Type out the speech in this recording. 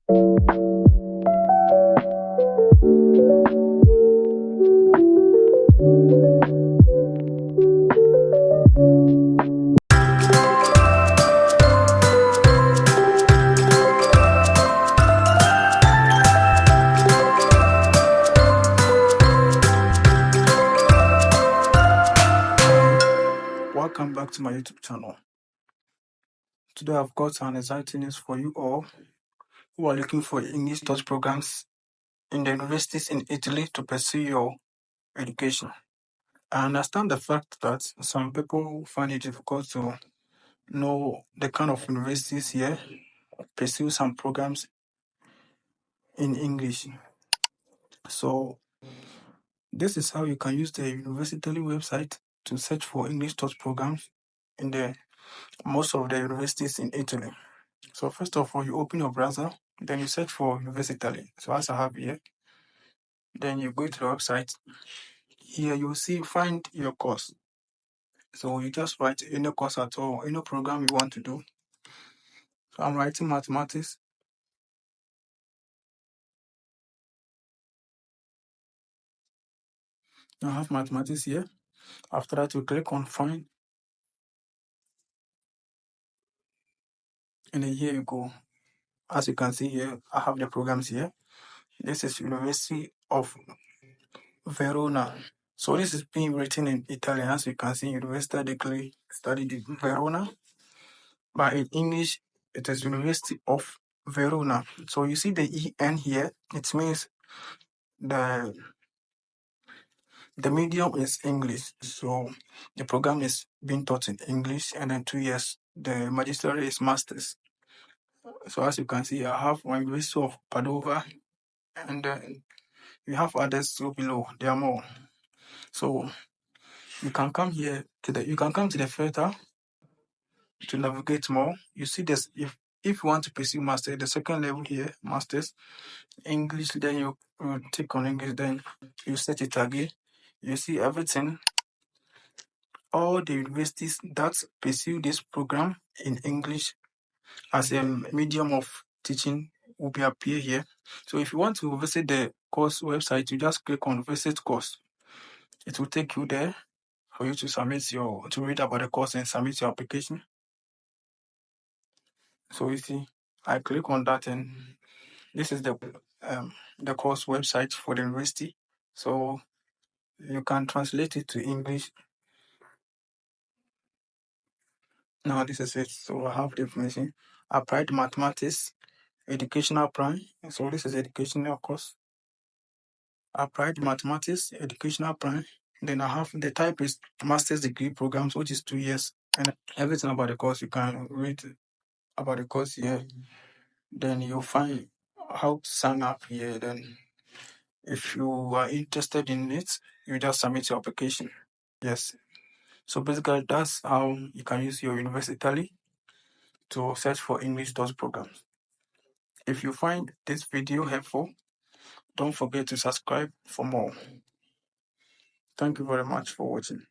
Welcome back to my YouTube channel. Today I've got an exciting news for you all who are looking for English touch programs in the universities in Italy to pursue your education. I understand the fact that some people find it difficult to know the kind of universities here pursue some programs in English. So this is how you can use the Universitaly website to search for English touch programs in the most of the universities in Italy. So first of all, you open your browser, then you search for Universitaly. So as I have here, then you go to the website. Here you see find your course. So you just write any course at all, any program you want to do. So I'm writing mathematics. I have mathematics here. After that, you click on find, and then here you go. As you can see here, I have the programs here. This is University of Verona. So this is being written in Italian. As you can see, Universitaly studied in Verona, but in English, it is University of Verona. So you see the EN here. It means the medium is English. So the program is being taught in English, and then 2 years the magister is masters. So as you can see, I have one University of Padova, and then you have others still below. There are more. So you can come here to the filter to navigate more. You see this if you want to pursue master, the second level here, masters English, then you click on English, then you set it again. You see everything, all the universities that pursue this program in English as a medium of teaching will be appear here. So if you want to visit the course website, you just click on visit course. It will take you there for you to read about the course and submit your application. So you see, I click on that, and this is the course website for the university. So you can translate it to English. Now this is it. So I have the information. Applied mathematics, educational prime. So this is educational course. Applied mathematics, educational prime. Then I have the type is master's degree programs, which is 2 years, and everything about the course you can read about the course here. Then you'll find how to sign up here. Then if you are interested in it, you just submit your application. Yes. So basically that's how you can use your Universitaly to search for English touch programs. If you find this video helpful, don't forget to subscribe for more. Thank you very much for watching.